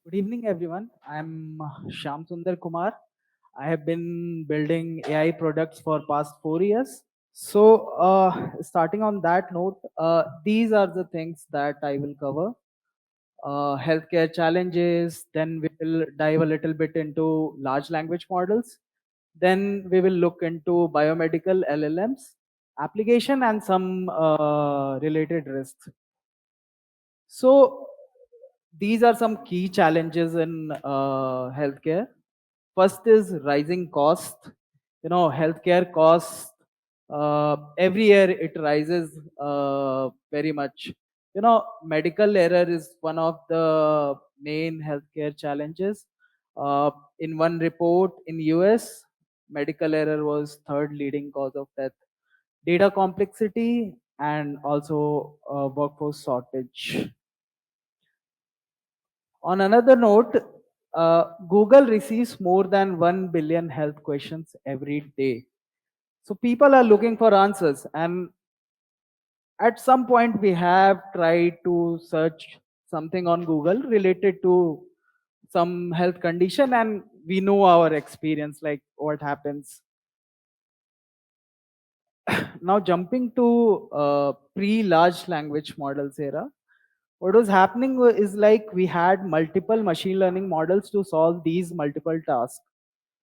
Good evening, everyone. I'm Shyam Sunder Kumar. I have been building AI products for past 4 years. Starting on that note, these are the things that I will cover. Healthcare challenges, then we will dive a little bit into large language models. Then we will look into biomedical LLMs, application, and some related risks. So these are some key challenges in healthcare. First is rising cost. Healthcare cost every year it rises very much. Medical error is one of the main healthcare challenges. Uh, in one report in US, medical error was third leading cause of death. Data complexity and also workforce shortage. On another note, Google receives more than 1 billion health questions every day. So people are looking for answers. And at some point, we have tried to search something on Google related to some health condition, and we know our experience, like what happens. Now, jumping to pre large language models era, what was happening is like we had multiple machine learning models to solve these multiple tasks.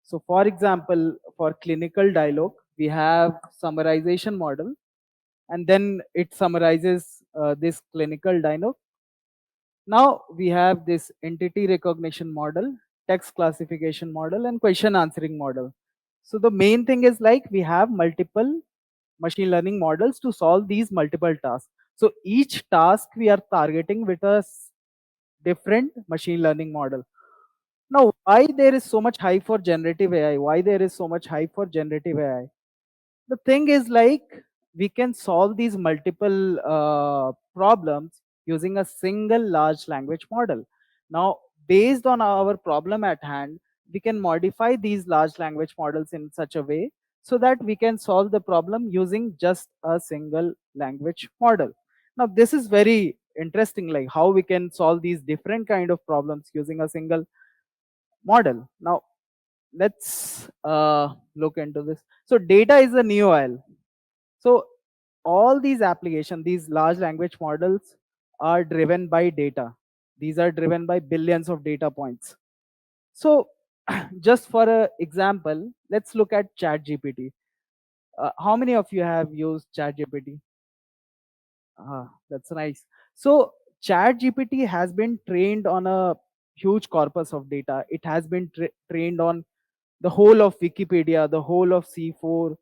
So for example, for clinical dialogue, we have summarization model, and then it summarizes this clinical dialogue. Now we have this entity recognition model, text classification model, and question answering model. So the main thing is like we have multiple machine learning models to solve these multiple tasks. So each task we are targeting with a different machine learning model. Now, why there is so much hype for generative AI? Why there is so much hype for generative AI? The thing is like we can solve these multiple problems using a single large language model. Now, based on our problem at hand, we can modify these large language models in such a way so that we can solve the problem using just a single language model. Now, this is very interesting, like how we can solve these different kind of problems using a single model. Now, let's look into this. So data is the new oil. So all these applications, these large language models are driven by data. These are driven by billions of data points. So just for an example, let's look at ChatGPT. How many of you have used ChatGPT? That's nice. So ChatGPT has been trained on a huge corpus of data. It has been trained on the whole of Wikipedia, the whole of C4,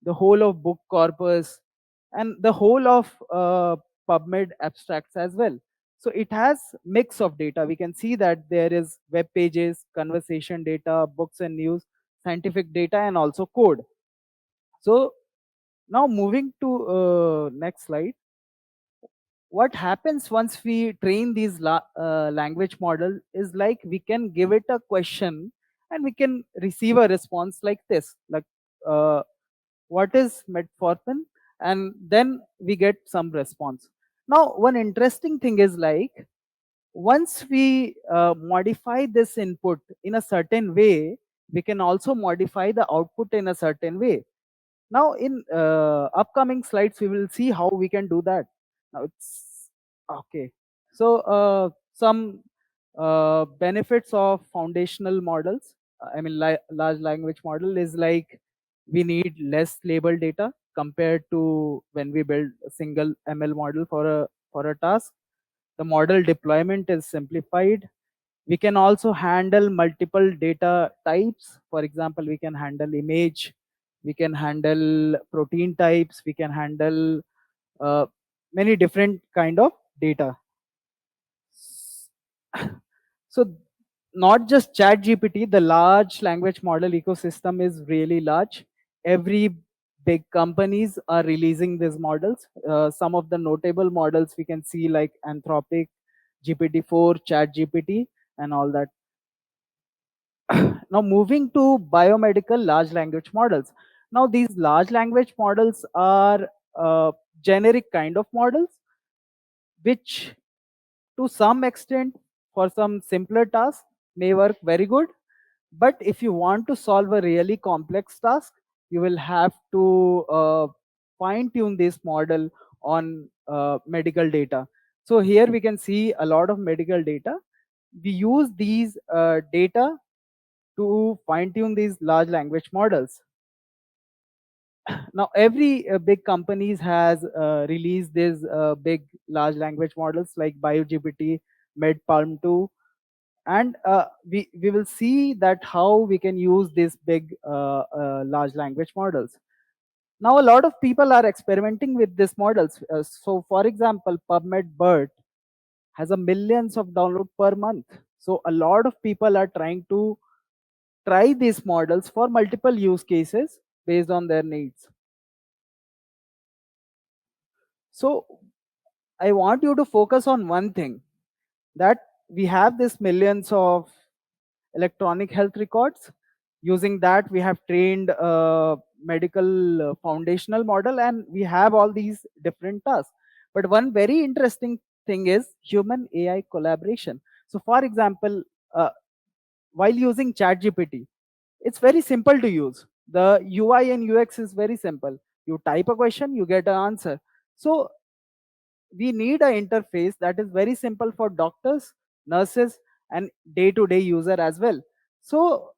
the whole of book corpus, and the whole of PubMed abstracts as well. So it has mix of data. We can see that there is web pages, conversation data, books and news, scientific data, and also code. So now moving to next slide. What happens once we train these language model is like we can give it a question and we can receive a response like this, like uh, what is metformin, and then we get some response. Now one interesting thing is like once we modify this input in a certain way, we can also modify the output in a certain way. Now in upcoming slides we will see how we can do that. Now it's okay. So some benefits of foundational models, I mean large language model, is like we need less label data compared to when we build a single ML model for a task. The model deployment is simplified. We can also handle multiple data types. For example, we can handle image, we can handle protein types, we can handle uh, many different kind of data. So not just chat gpt, the large language model ecosystem is really large. Every big companies are releasing these models. Some of the notable models we can see like Anthropic, GPT-4, chat gpt, and all that. Now moving to biomedical large language models. Now these large language models are generic kind of models which to some extent for some simpler tasks may work very good, but if you want to solve a really complex task, you will have to fine tune this model on medical data. So here we can see a lot of medical data. We use these data to fine tune these large language models. Now every big companies has released these big large language models like BioGPT, MedPalm 2, and we will see that how we can use these big large language models. Now a lot of people are experimenting with these models. So for example, PubMed BERT has a millions of download per month. So a lot of people are trying to try these models for multiple use cases based on their needs. So I want you to focus on one thing, that we have this millions of electronic health records. Using that, we have trained a medical foundational model, and we have all these different tasks. But one very interesting thing is human AI collaboration. So, for example, uh, while using ChatGPT, it's very simple to use. The UI and UX is very simple. You type a question, you get an answer. So we need an interface that is very simple for doctors, nurses, and day-to-day user as well. So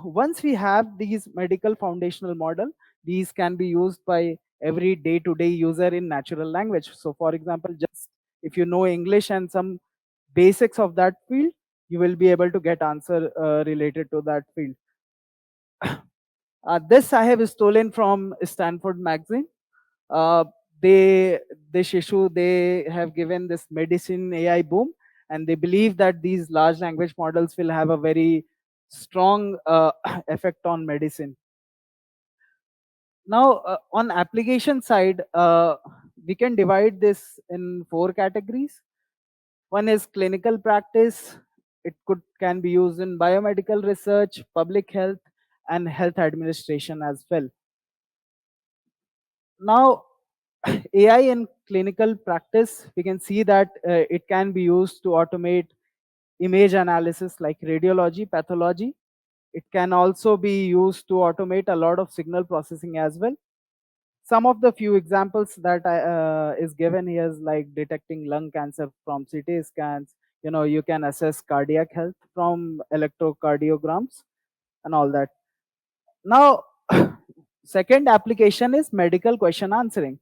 once we have these medical foundational model, these can be used by every day-to-day user in natural language. So for example, just if you know English and some basics of that field, you will be able to get answer related to that field. This I have stolen from Stanford magazine. uh, they this issue, they have given this medicine AI boom, and they believe that these large language models will have a very strong effect on medicine. Now on application side, we can divide this in four categories. One is clinical practice. It can be used in biomedical research, public health, and health administration as well. Now AI in clinical practice, we can see that it can be used to automate image analysis like radiology, pathology. It can also be used to automate a lot of signal processing as well. Some of the few examples that is given here is like detecting lung cancer from CT scans. You know, you can assess cardiac health from electrocardiograms and all that. Now, second application is medical question answering.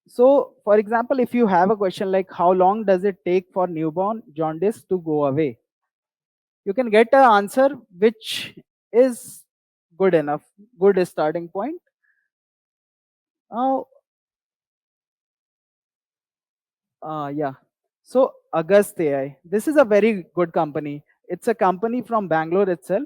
So, for example, if you have a question like how long does it take for newborn jaundice to go away, you can get an answer which is good enough, good starting point. Now, yeah. So, August AI, this is a very good company. It's a company from Bangalore itself.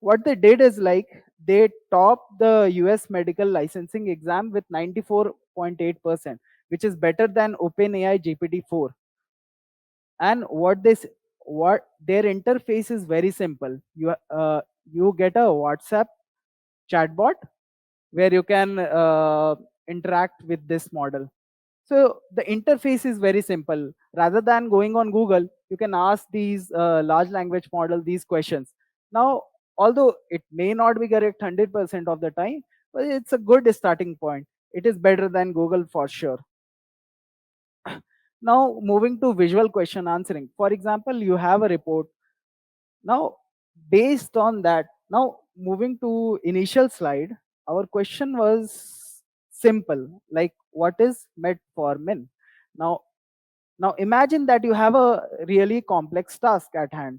What they did is like they topped the US medical licensing exam with 94.8%, which is better than OpenAI GPT-4. And what their interface is very simple. You get a WhatsApp chatbot where you can interact with this model. So the interface is very simple. Rather than going on Google, you can ask these large language model these questions. Now, although it may not be correct 100% of the time, but it's a good starting point. It is better than Google for sure. Now, moving to visual question answering. For example, you have a report. Now, based on that, now moving to initial slide, our question was simple, like what is metformin? Now, now imagine that you have a really complex task at hand.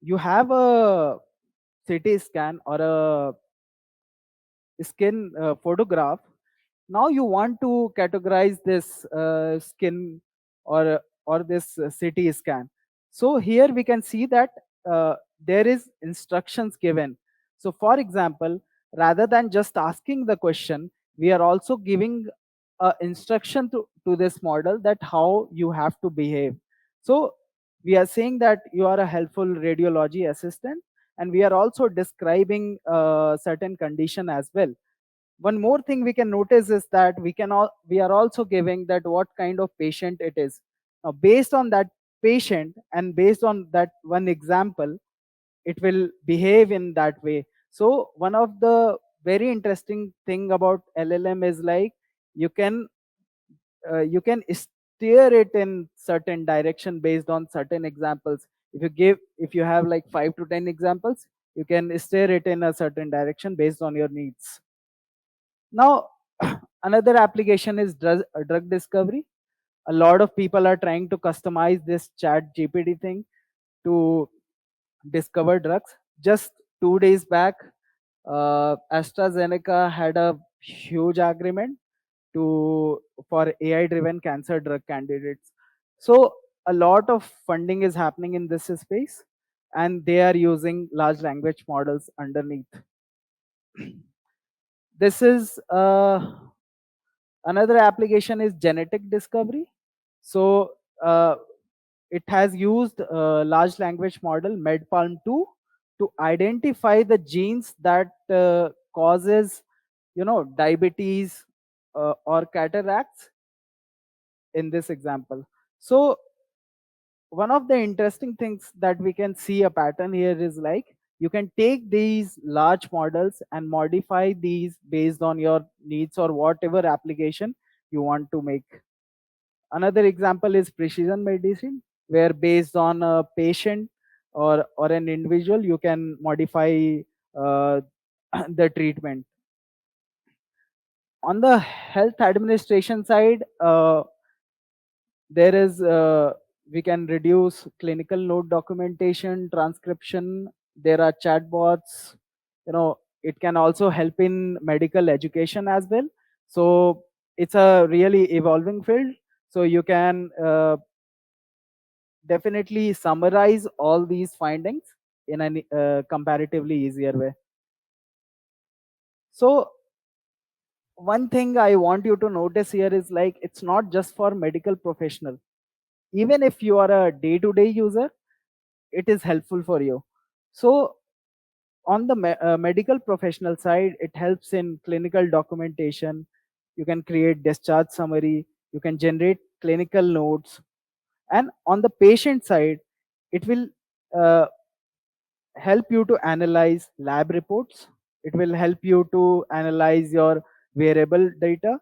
You have a CT scan or a skin photograph. Now you want to categorize this skin or this CT scan. So here we can see that there is instructions given. So for example, rather than just asking the question, we are also giving instruction to this model that how you have to behave. So we are saying that you are a helpful radiology assistant, and we are also describing certain condition as well. One more thing we can notice is that we are also giving that what kind of patient it is. Now, based on that patient and based on that one example, it will behave in that way. So one of the very interesting thing about LLM is like you can you can steer it in certain direction based on certain examples. If you have like 5 to 10 examples, you can steer it in a certain direction based on your needs. Now, another application is drug discovery. A lot of people are trying to customize this chat GPT thing to discover drugs. Just 2 days back, AstraZeneca had a huge agreement to for AI-driven cancer drug candidates. So a lot of funding is happening in this space, and they are using large language models underneath. This is another application is genetic discovery. So it has used large language model medpalm 2 to identify the genes that causes diabetes or cataracts in this example. So one of the interesting things that we can see a pattern here is like you can take these large models and modify these based on your needs or whatever application you want to make. Another example is precision medicine, where based on a patient or an individual, you can modify uh, the treatment. On the health administration side, there is we can reduce clinical note documentation, transcription. There are chatbots. It can also help in medical education as well. So it's a really evolving field. So you can definitely summarize all these findings in a comparatively easier way. So one thing I want you to notice here is like it's not just for medical professional. Even if you are a day-to-day user, it is helpful for you. So on the medical professional side, it helps in clinical documentation. You can create discharge summary. You can generate clinical notes. And on the patient side, it will uh, help you to analyze lab reports. It will help you to analyze your wearable data,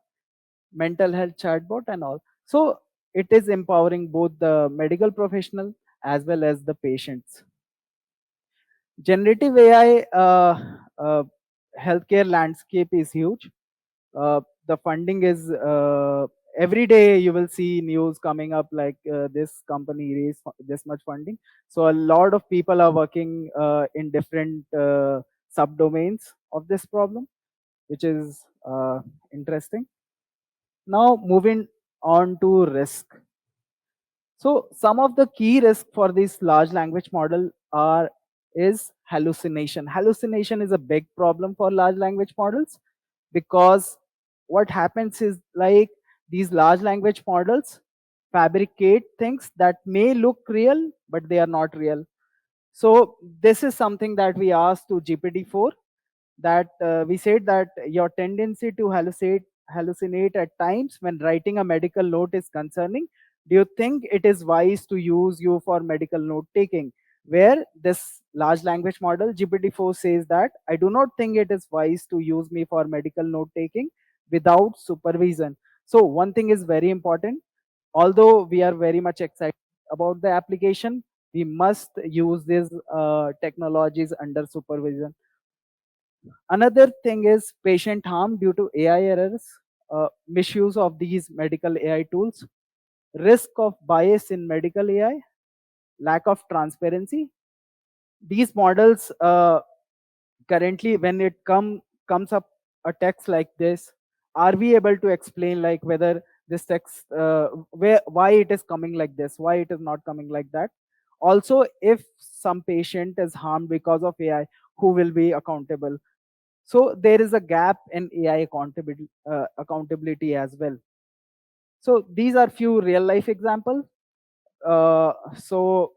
mental health chatbot, and all. So it is empowering both the medical professional as well as the patients. Generative AI healthcare landscape is huge. The funding is every day you will see news coming up like this company raised this much funding. So a lot of people are working in different subdomains of this problem, which is interesting. Now moving on to risk. So some of the key risks for this large language model are is hallucination. Hallucination is a big problem for large language models because what happens is like these large language models fabricate things that may look real but they are not real. So this is something that we asked to GPT-4, that we said that your tendency to hallucinate at times when writing a medical note is concerning. Do you think it is wise to use you for medical note taking? Where this large language model GPT-4 says that I do not think it is wise to use me for medical note taking without supervision. So one thing is very important. Although we are very much excited about the application, we must use these technologies under supervision. Another thing is patient harm due to AI errors, misuse of these medical AI tools, risk of bias in medical AI, lack of transparency. These models currently, when it comes up a text like this, are we able to explain like whether this text why it is coming like this, why it is not coming like that? Also, if some patient is harmed because of AI, who will be accountable? So there is a gap in AI accountability as well. So these are few real life examples. So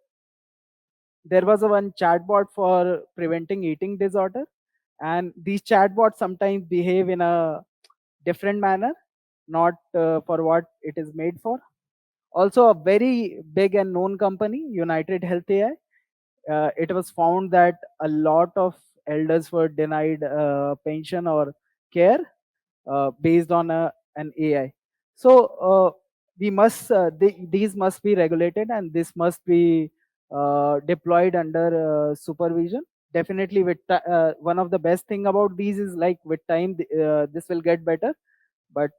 there was a one chatbot for preventing eating disorder, and these chatbots sometimes behave in a different manner, not for what it is made for. Also, a very big and known company, United Health AI, it was found that a lot of elders were denied pension or care based on an AI. So we must these must be regulated, and this must be deployed under supervision. Definitely, one of the best thing about these is like with time this will get better, but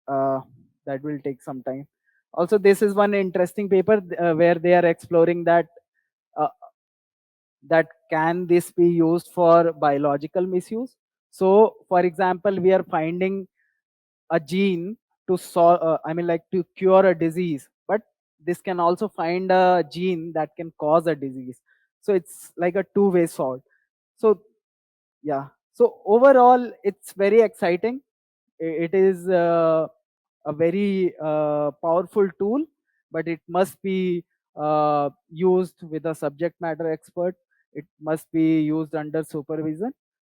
uh, that will take some time. Also, this is one interesting paper where they are exploring that uh, can this be used for biological misuse. So for example, we are finding a gene to solve I mean like to cure a disease, but this can also find a gene that can cause a disease. So it's like a two-way sword. So yeah, so overall it's very exciting. It is a very powerful tool, but it must be used with a subject matter expert. It must be used under supervision.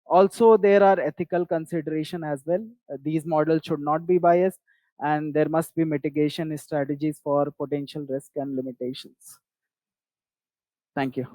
Also, there are ethical consideration as well. These models should not be biased, and there must be mitigation strategies for potential risk and limitations. Thank you.